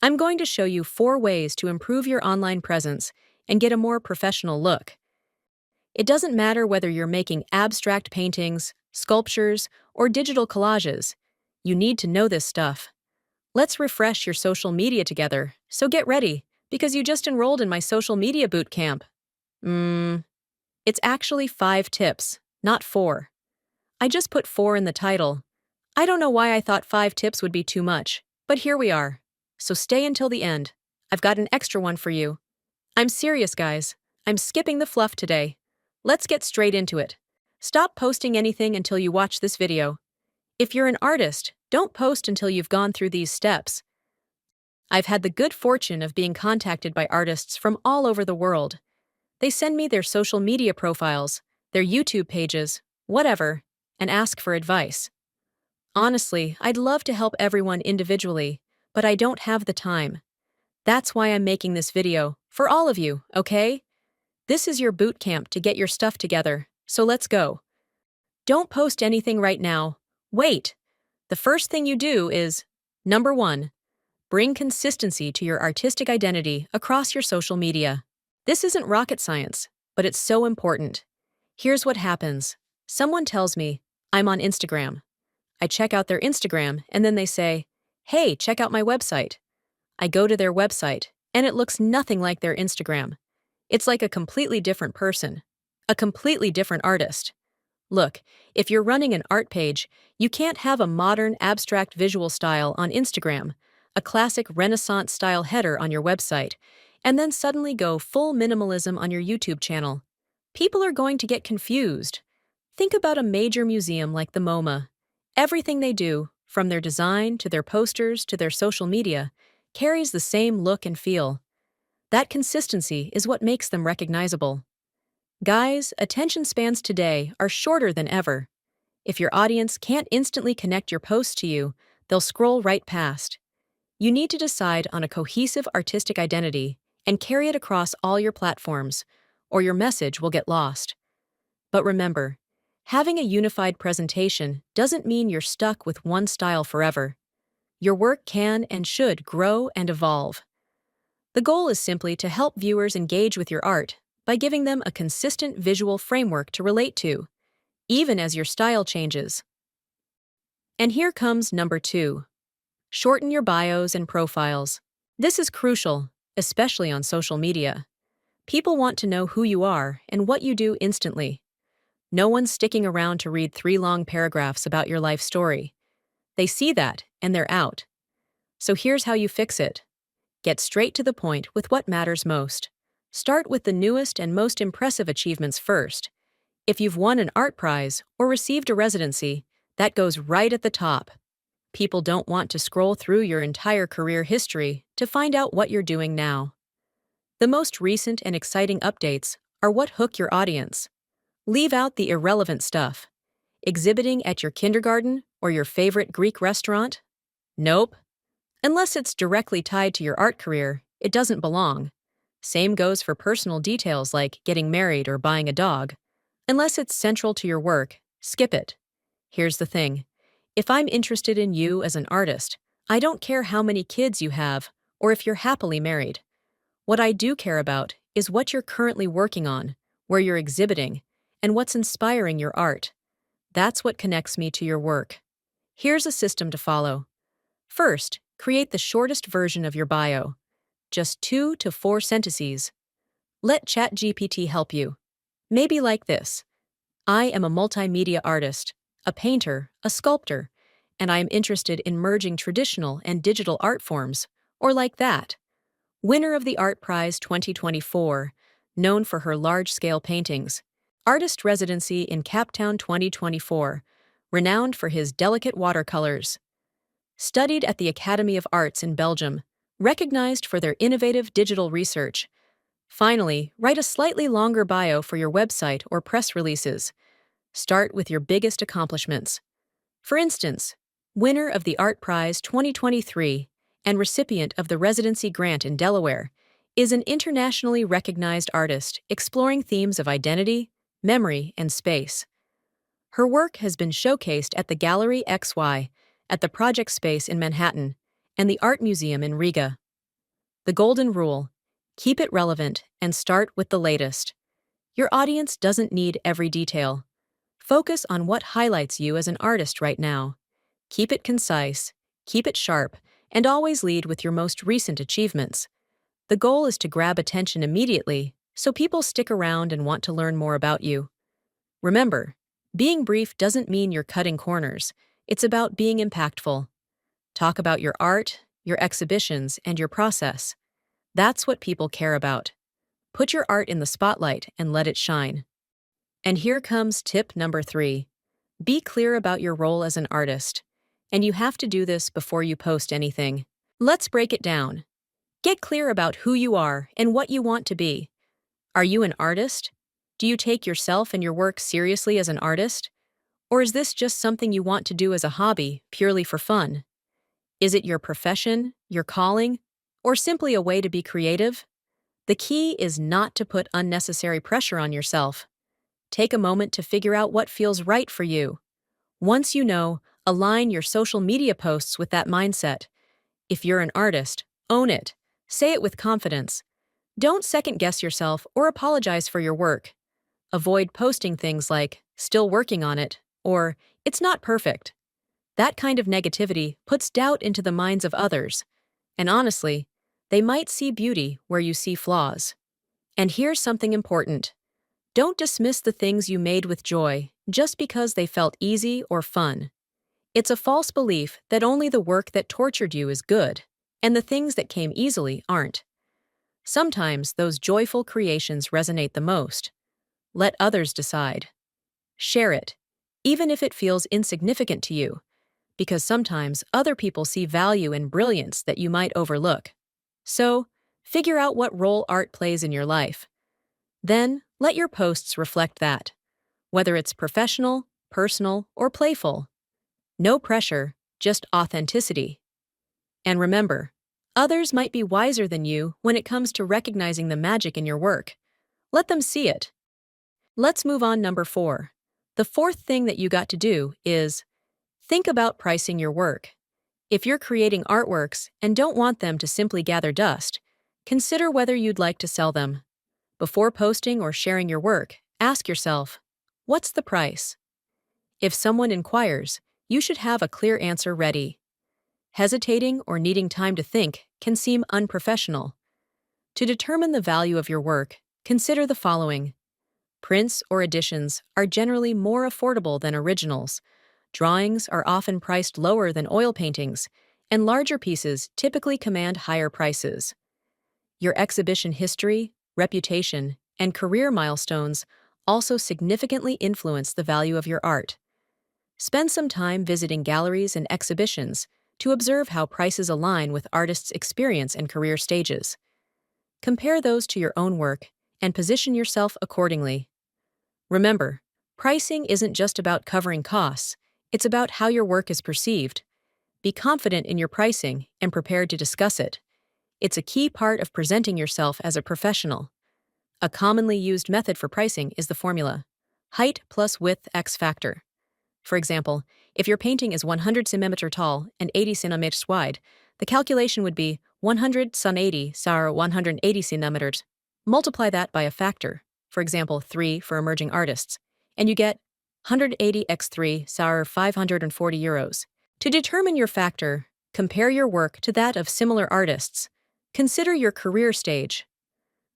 I'm going to show you 4 ways to improve your online presence and get a more professional look. It doesn't matter whether you're making abstract paintings, sculptures, or digital collages. You need to know this stuff. Let's refresh your social media together, so get ready, because you just enrolled in my social media bootcamp. It's actually 5 tips, not 4. I just put 4 in the title. I don't know why I thought 5 tips would be too much, but here we are. So stay until the end. I've got an extra one for you. I'm serious, guys. I'm skipping the fluff today. Let's get straight into it. Stop posting anything until you watch this video. If you're an artist, don't post until you've gone through these steps. I've had the good fortune of being contacted by artists from all over the world. They send me their social media profiles, their YouTube pages, whatever, and ask for advice. Honestly, I'd love to help everyone individually, but I don't have the time. That's why I'm making this video, for all of you, okay? This is your boot camp to get your stuff together, so let's go. Don't post anything right now. Wait. The first thing you do is, number 1, bring consistency to your artistic identity across your social media. This isn't rocket science, but it's so important. Here's what happens. Someone tells me, I'm on Instagram. I check out their Instagram, and then they say, hey, check out my website. I go to their website, and it looks nothing like their Instagram. It's like a completely different person, a completely different artist. Look, if you're running an art page, you can't have a modern, abstract visual style on Instagram, a classic Renaissance-style header on your website, and then suddenly go full minimalism on your YouTube channel. People are going to get confused. Think about a major museum like the MoMA. Everything they do, from their design to their posters to their social media, carries the same look and feel. That consistency is what makes them recognizable. Guys, attention spans today are shorter than ever. If your audience can't instantly connect your posts to you, they'll scroll right past. You need to decide on a cohesive artistic identity and carry it across all your platforms, or your message will get lost. But remember, having a unified presentation doesn't mean you're stuck with one style forever. Your work can and should grow and evolve. The goal is simply to help viewers engage with your art by giving them a consistent visual framework to relate to, even as your style changes. And here comes number 2. Shorten your bios and profiles. This is crucial, especially on social media. People want to know who you are and what you do instantly. No one's sticking around to read 3 long paragraphs about your life story. They see that, and they're out. So here's how you fix it. Get straight to the point with what matters most. Start with the newest and most impressive achievements first. If you've won an art prize or received a residency, that goes right at the top. People don't want to scroll through your entire career history to find out what you're doing now. The most recent and exciting updates are what hook your audience. Leave out the irrelevant stuff. Exhibiting at your kindergarten or your favorite Greek restaurant? Nope. Unless it's directly tied to your art career, it doesn't belong. Same goes for personal details like getting married or buying a dog. Unless it's central to your work, skip it. Here's the thing. If I'm interested in you as an artist, I don't care how many kids you have or if you're happily married. What I do care about is what you're currently working on, where you're exhibiting, and what's inspiring your art. That's what connects me to your work. Here's a system to follow. First, create the shortest version of your bio. Just 2 to 4 sentences. Let ChatGPT help you. Maybe like this. I am a multimedia artist, a painter, a sculptor, and I am interested in merging traditional and digital art forms, or like that. Winner of the Art Prize 2024, known for her large-scale paintings. Artist residency in Cape Town 2024, renowned for his delicate watercolors. Studied at the Academy of Arts in Belgium, recognized for their innovative digital research. Finally, write a slightly longer bio for your website or press releases. Start with your biggest accomplishments. For instance, winner of the Art Prize 2023 and recipient of the residency grant in Delaware, is an internationally recognized artist exploring themes of identity, memory, and space. Her work has been showcased at the Gallery XY, at the Project Space in Manhattan, and the Art Museum in Riga. The golden rule: keep it relevant and start with the latest. Your audience doesn't need every detail. Focus on what highlights you as an artist right now. Keep it concise, keep it sharp, and always lead with your most recent achievements. The goal is to grab attention immediately so people stick around and want to learn more about you. Remember, being brief doesn't mean you're cutting corners. It's about being impactful. Talk about your art, your exhibitions, and your process. That's what people care about. Put your art in the spotlight and let it shine. And here comes tip number 3. Be clear about your role as an artist. And you have to do this before you post anything. Let's break it down. Get clear about who you are and what you want to be. Are you an artist? Do you take yourself and your work seriously as an artist? Or is this just something you want to do as a hobby, purely for fun? Is it your profession, your calling, or simply a way to be creative? The key is not to put unnecessary pressure on yourself. Take a moment to figure out what feels right for you. Once you know, align your social media posts with that mindset. If you're an artist, own it. Say it with confidence. Don't second-guess yourself or apologize for your work. Avoid posting things like, "still working on it," or "it's not perfect." That kind of negativity puts doubt into the minds of others. And honestly, they might see beauty where you see flaws. And here's something important. Don't dismiss the things you made with joy just because they felt easy or fun. It's a false belief that only the work that tortured you is good, and the things that came easily aren't. Sometimes those joyful creations resonate the most. Let others decide. Share it, even if it feels insignificant to you, because sometimes other people see value in brilliance that you might overlook. So, figure out what role art plays in your life. Then, let your posts reflect that, whether it's professional, personal, or playful. No pressure, just authenticity. And remember, others might be wiser than you when it comes to recognizing the magic in your work. Let them see it. Let's move on. Number 4. The fourth thing that you got to do is think about pricing your work. If you're creating artworks and don't want them to simply gather dust, consider whether you'd like to sell them. Before posting or sharing your work, ask yourself, what's the price? If someone inquires, you should have a clear answer ready. Hesitating or needing time to think can seem unprofessional. To determine the value of your work, consider the following. Prints or editions are generally more affordable than originals. Drawings are often priced lower than oil paintings, and larger pieces typically command higher prices. Your exhibition history, reputation, and career milestones also significantly influence the value of your art. Spend some time visiting galleries and exhibitions to observe how prices align with artists' experience and career stages. Compare those to your own work and position yourself accordingly. Remember, pricing isn't just about covering costs, it's about how your work is perceived. Be confident in your pricing and prepared to discuss it. It's a key part of presenting yourself as a professional. A commonly used method for pricing is the formula: height plus width X factor. For example, if your painting is 100 cm tall and 80 cm wide, the calculation would be 100 sun 80 sar 180 cm. Multiply that by a factor, for example 3 for emerging artists, and you get 180 x 3 sar 540 euros. To determine your factor, compare your work to that of similar artists. Consider your career stage.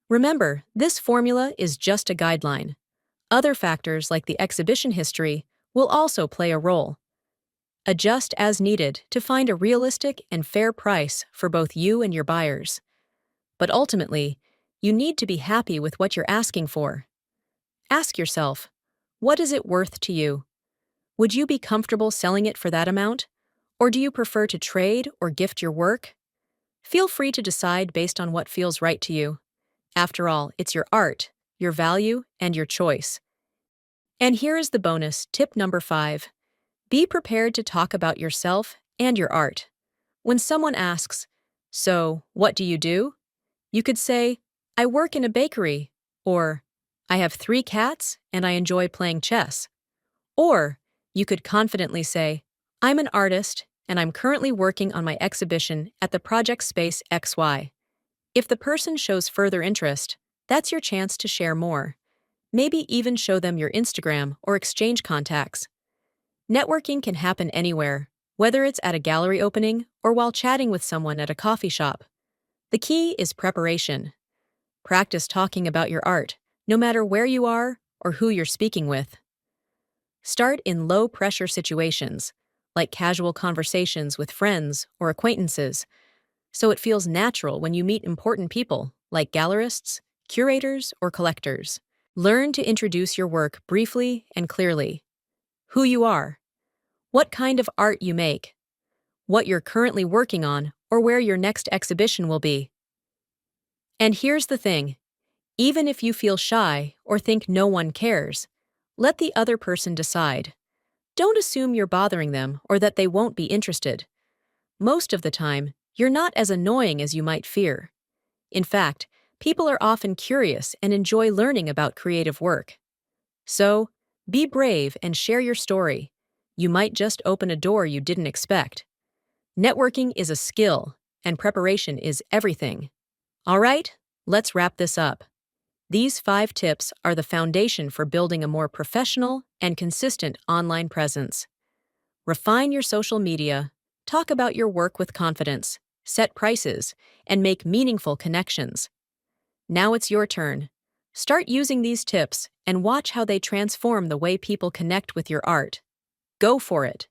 Remember, this formula is just a guideline. Other factors like the exhibition history will also play a role. Adjust as needed to find a realistic and fair price for both you and your buyers. But ultimately, you need to be happy with what you're asking for. Ask yourself, what is it worth to you? Would you be comfortable selling it for that amount? Or do you prefer to trade or gift your work? Feel free to decide based on what feels right to you. After all, it's your art, your value, and your choice. And here is the bonus, tip number 5. Be prepared to talk about yourself and your art. When someone asks, "So, what do you do?" you could say, "I work in a bakery," or "I have 3 cats and I enjoy playing chess." Or you could confidently say, "I'm an artist and I'm currently working on my exhibition at the Project Space XY." If the person shows further interest, that's your chance to share more. Maybe even show them your Instagram or exchange contacts. Networking can happen anywhere, whether it's at a gallery opening or while chatting with someone at a coffee shop. The key is preparation. Practice talking about your art, no matter where you are or who you're speaking with. Start in low-pressure situations, like casual conversations with friends or acquaintances, so it feels natural when you meet important people, like gallerists, curators, or collectors. Learn to introduce your work briefly and clearly. Who you are, what kind of art you make, what you're currently working on, or where your next exhibition will be. And here's the thing, even if you feel shy or think no one cares, let the other person decide. Don't assume you're bothering them or that they won't be interested. Most of the time, you're not as annoying as you might fear. In fact, people are often curious and enjoy learning about creative work. So, be brave and share your story. You might just open a door you didn't expect. Networking is a skill, and preparation is everything. All right, let's wrap this up. These 5 tips are the foundation for building a more professional and consistent online presence. Refine your social media, talk about your work with confidence, set prices, and make meaningful connections. Now it's your turn. Start using these tips and watch how they transform the way people connect with your art. Go for it!